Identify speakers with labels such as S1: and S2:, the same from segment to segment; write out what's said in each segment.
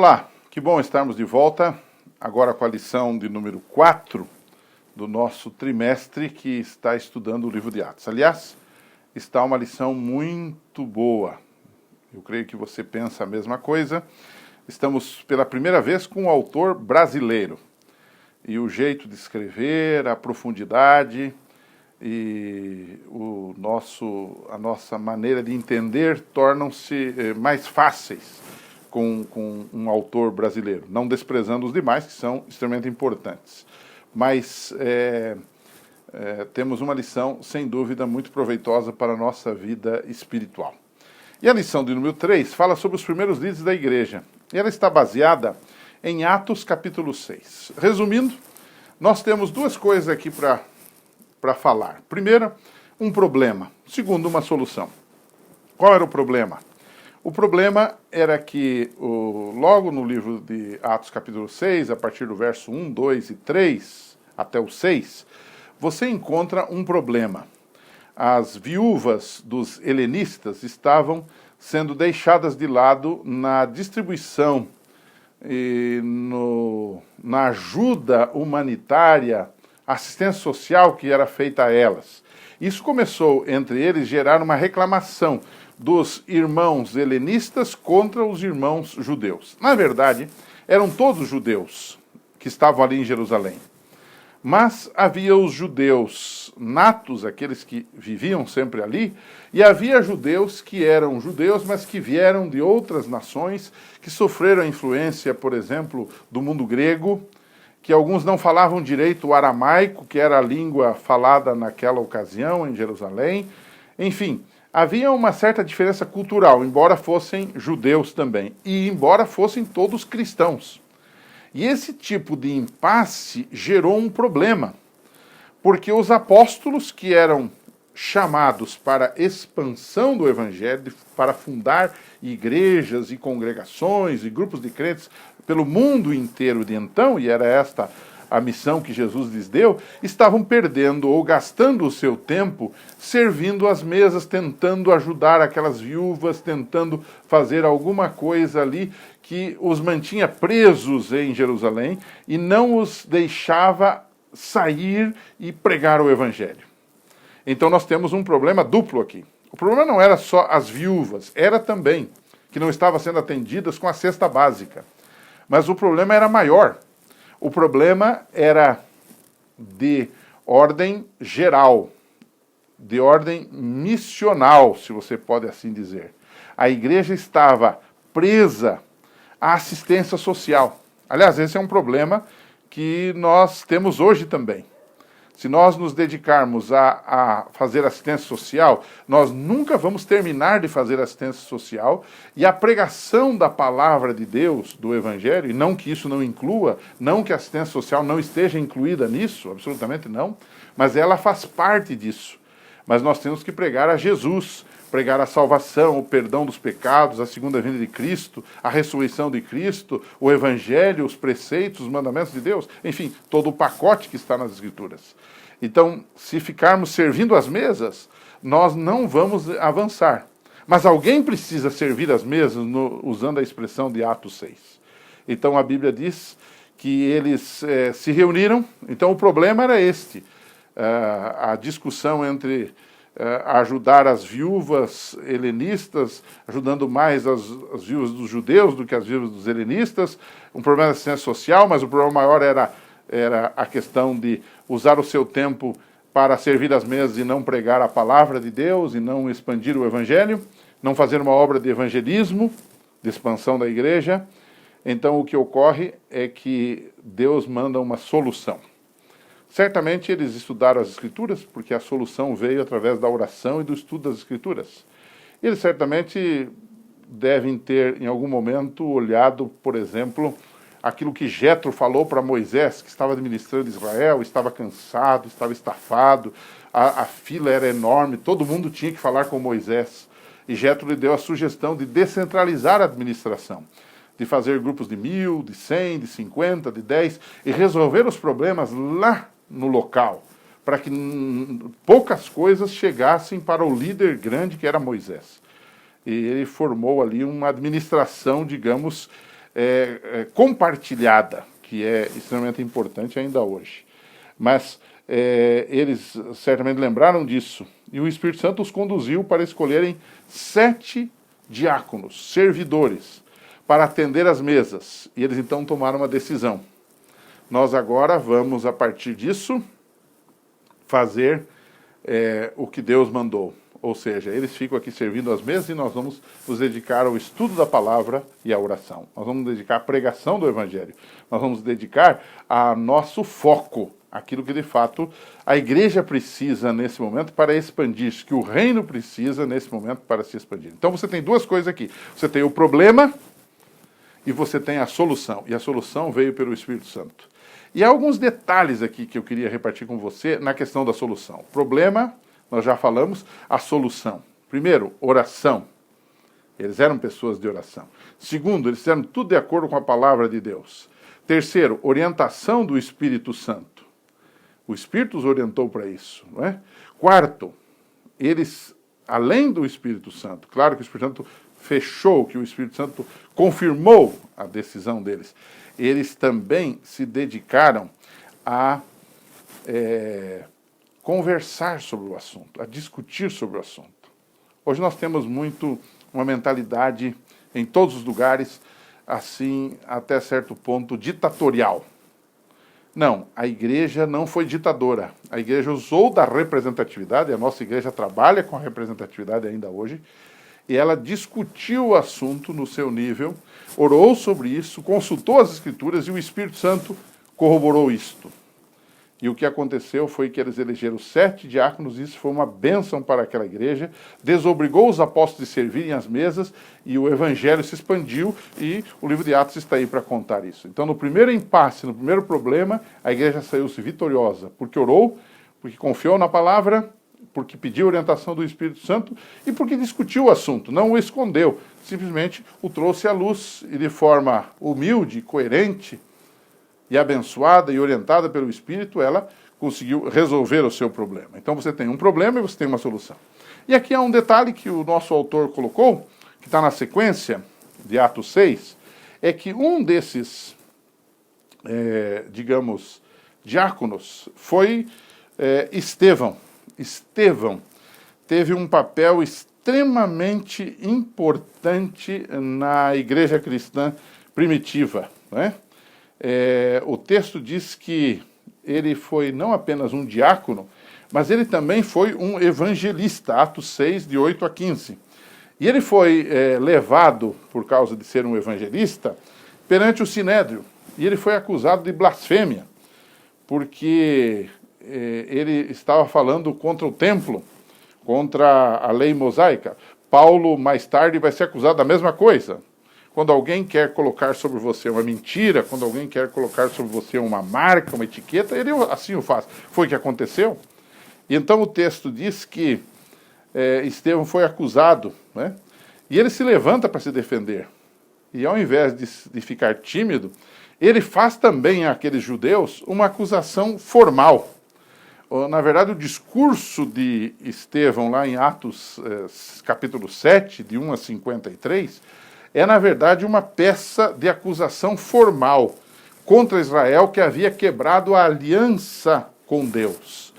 S1: Olá, que bom estarmos de volta, agora com a lição de número 4 do nosso trimestre que está estudando o livro de Atos. Aliás, está uma lição muito boa. Eu creio que você pensa a mesma coisa. Estamos pela primeira vez com um autor brasileiro. E o jeito de escrever, a profundidade e a nossa maneira de entender tornam-se mais fáceis com um autor brasileiro, não desprezando os demais, que são extremamente importantes. Mas temos uma lição, sem dúvida, muito proveitosa para a nossa vida espiritual. E a lição de número 3 fala sobre os primeiros líderes da igreja. E ela está baseada em Atos capítulo 6. Resumindo, nós temos duas coisas aqui para falar. Primeiro, um problema. Segundo, uma solução. Qual era o problema? O problema era que, logo no livro de Atos capítulo 6, a partir do verso 1, 2 e 3, até o 6, você encontra um problema. As viúvas dos helenistas estavam sendo deixadas de lado na distribuição e na ajuda humanitária, assistência social que era feita a elas. Isso começou, entre eles, gerar uma reclamação dos irmãos helenistas contra os irmãos judeus. Na verdade, eram todos judeus que estavam ali em Jerusalém. Mas havia os judeus natos, aqueles que viviam sempre ali, e havia judeus que eram judeus, mas que vieram de outras nações, que sofreram a influência, por exemplo, do mundo grego, que alguns não falavam direito o aramaico, que era a língua falada naquela ocasião em Jerusalém. Enfim, havia uma certa diferença cultural, embora fossem judeus também, e embora fossem todos cristãos. E esse tipo de impasse gerou um problema, porque os apóstolos que eram chamados para a expansão do evangelho, para fundar igrejas e congregações e grupos de crentes pelo mundo inteiro de então, e era esta a missão que Jesus lhes deu, estavam perdendo ou gastando o seu tempo servindo às mesas, tentando ajudar aquelas viúvas, tentando fazer alguma coisa ali que os mantinha presos em Jerusalém e não os deixava sair e pregar o evangelho. Então nós temos um problema duplo aqui. O problema não era só as viúvas, era também que não estavam sendo atendidas com a cesta básica. Mas o problema era maior. O problema era de ordem geral, de ordem missional, se você pode assim dizer. A igreja estava presa à assistência social. Aliás, esse é um problema que nós temos hoje também. Se nós nos dedicarmos a fazer assistência social, nós nunca vamos terminar de fazer assistência social, e a pregação da palavra de Deus, do Evangelho, e não que isso não inclua, não que a assistência social não esteja incluída nisso, absolutamente não, mas ela faz parte disso. Mas nós temos que pregar a Jesus, pregar a salvação, o perdão dos pecados, a segunda vinda de Cristo, a ressurreição de Cristo, o Evangelho, os preceitos, os mandamentos de Deus, enfim, todo o pacote que está nas Escrituras. Então, se ficarmos servindo as mesas, nós não vamos avançar. Mas alguém precisa servir as mesas, usando a expressão de Atos 6. Então a Bíblia diz que eles se reuniram, então o problema era este, a discussão entre ajudar as viúvas helenistas, ajudando mais as viúvas dos judeus do que as viúvas dos helenistas, um problema de assistência social, mas o problema maior era a questão de usar o seu tempo para servir as mesas e não pregar a palavra de Deus e não expandir o evangelho, não fazer uma obra de evangelismo, de expansão da igreja. Então o que ocorre é que Deus manda uma solução. Certamente eles estudaram as Escrituras, porque a solução veio através da oração e do estudo das Escrituras. Eles certamente devem ter, em algum momento, olhado, por exemplo, aquilo que Jetro falou para Moisés, que estava administrando Israel, estava cansado, estava estafado, a fila era enorme, todo mundo tinha que falar com Moisés. E Jetro lhe deu a sugestão de descentralizar a administração, de fazer grupos de 1.000, de 100, de 50, de 10, e resolver os problemas lá no local, para que poucas coisas chegassem para o líder grande que era Moisés. E ele formou ali uma administração, digamos, compartilhada, que é extremamente importante ainda hoje. Mas eles certamente lembraram disso, e o Espírito Santo os conduziu para escolherem 7 diáconos, servidores, para atender as mesas. E eles então tomaram uma decisão. Nós agora vamos, a partir disso, fazer o que Deus mandou. Ou seja, eles ficam aqui servindo as mesas e nós vamos nos dedicar ao estudo da palavra e à oração. Nós vamos nos dedicar à pregação do Evangelho. Nós vamos nos dedicar a nosso foco, aquilo que de fato a igreja precisa nesse momento para expandir, que o reino precisa nesse momento para se expandir. Então você tem 2 coisas aqui. Você tem o problema e você tem a solução. E a solução veio pelo Espírito Santo. E há alguns detalhes aqui que eu queria repartir com você na questão da solução. Problema, nós já falamos, a solução. Primeiro, oração. Eles eram pessoas de oração. Segundo, eles fizeram tudo de acordo com a palavra de Deus. Terceiro, orientação do Espírito Santo. O Espírito os orientou para isso, não é? Quarto, eles, além do Espírito Santo, claro que o Espírito Santo fechou, que o Espírito Santo confirmou a decisão deles, eles também se dedicaram a conversar sobre o assunto, a discutir sobre o assunto. Hoje nós temos muito uma mentalidade em todos os lugares, assim, até certo ponto, ditatorial. Não, a igreja não foi ditadora. A igreja usou da representatividade, a nossa igreja trabalha com a representatividade ainda hoje, e ela discutiu o assunto no seu nível, orou sobre isso, consultou as Escrituras e o Espírito Santo corroborou isto. E o que aconteceu foi que eles elegeram 7 diáconos, e isso foi uma bênção para aquela igreja, desobrigou os apóstolos de servirem às mesas, e o evangelho se expandiu, e o livro de Atos está aí para contar isso. Então, no primeiro impasse, no primeiro problema, a igreja saiu-se vitoriosa, porque orou, porque confiou na palavra, porque pediu orientação do Espírito Santo, e porque discutiu o assunto, não o escondeu, simplesmente o trouxe à luz, e de forma humilde, coerente, e abençoada e orientada pelo Espírito, ela conseguiu resolver o seu problema. Então você tem um problema e você tem uma solução. E aqui há um detalhe que o nosso autor colocou, que está na sequência de Atos 6, é que um desses, digamos, diáconos foi Estevão. Estevão teve um papel extremamente importante na igreja cristã primitiva, não é? O texto diz que ele foi não apenas um diácono, mas ele também foi um evangelista, Atos 6, de 8 a 15. E ele foi levado, por causa de ser um evangelista, perante o Sinédrio. E ele foi acusado de blasfêmia, porque ele estava falando contra o templo, contra a lei mosaica. Paulo, mais tarde, vai ser acusado da mesma coisa. Quando alguém quer colocar sobre você uma mentira, quando alguém quer colocar sobre você uma marca, uma etiqueta, ele assim o faz. Foi o que aconteceu. E então o texto diz que Estevão foi acusado, né? E ele se levanta para se defender. E ao invés de ficar tímido, ele faz também àqueles judeus uma acusação formal. Na verdade, o discurso de Estevão, lá em Atos capítulo 7, de 1 a 53, é, na verdade, uma peça de acusação formal contra Israel, que havia quebrado a aliança com Deus.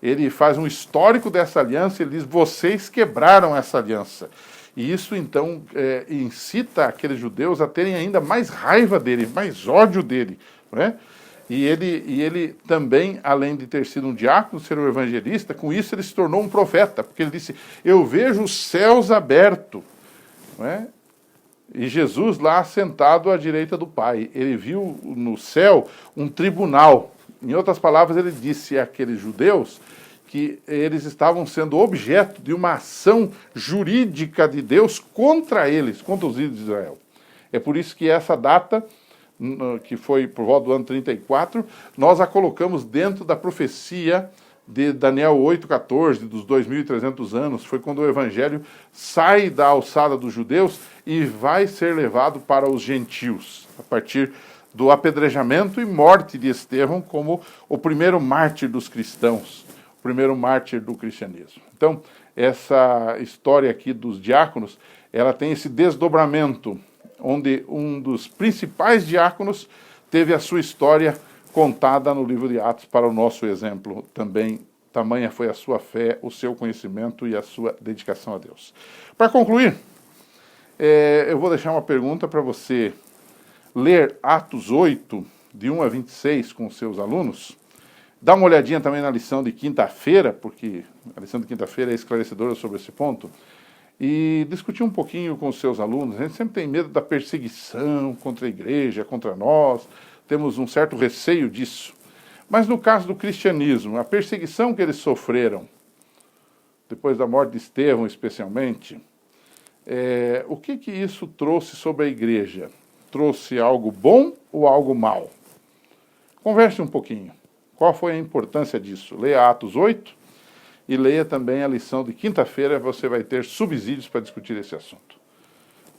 S1: Ele faz um histórico dessa aliança, ele diz, vocês quebraram essa aliança. E isso, então, incita aqueles judeus a terem ainda mais raiva dele, mais ódio dele, não é? E ele também, além de ter sido um diácono, ser um evangelista, com isso ele se tornou um profeta, porque ele disse, eu vejo os céus abertos, não é? E Jesus lá sentado à direita do Pai. Ele viu no céu um tribunal. Em outras palavras, ele disse àqueles judeus que eles estavam sendo objeto de uma ação jurídica de Deus contra eles, contra os ídolos de Israel. É por isso que essa data, que foi por volta do ano 34, nós a colocamos dentro da profecia de Daniel 8,14, dos 2.300 anos, foi quando o evangelho sai da alçada dos judeus e vai ser levado para os gentios, a partir do apedrejamento e morte de Estevão como o primeiro mártir dos cristãos, o primeiro mártir do cristianismo. Então, essa história aqui dos diáconos, ela tem esse desdobramento. onde um dos principais diáconos teve a sua história contada no livro de Atos para o nosso exemplo também. Tamanha foi a sua fé, o seu conhecimento e a sua dedicação a Deus. Para concluir, eu vou deixar uma pergunta para você ler Atos 8, de 1 a 26, com os seus alunos. Dá uma olhadinha também na lição de quinta-feira, porque a lição de quinta-feira é esclarecedora sobre esse ponto, e discutir um pouquinho com os seus alunos. A gente sempre tem medo da perseguição contra a igreja, contra nós, temos um certo receio disso. Mas no caso do cristianismo, a perseguição que eles sofreram, depois da morte de Estevão especialmente, o que isso trouxe sobre a igreja? Trouxe algo bom ou algo mal? Converse um pouquinho. Qual foi a importância disso? Leia Atos 8 e leia também a lição de quinta-feira, você vai ter subsídios para discutir esse assunto.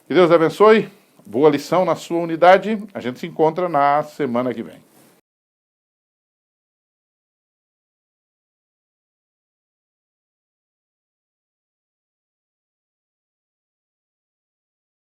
S1: Que Deus abençoe, boa lição na sua unidade, a gente se encontra na semana que vem.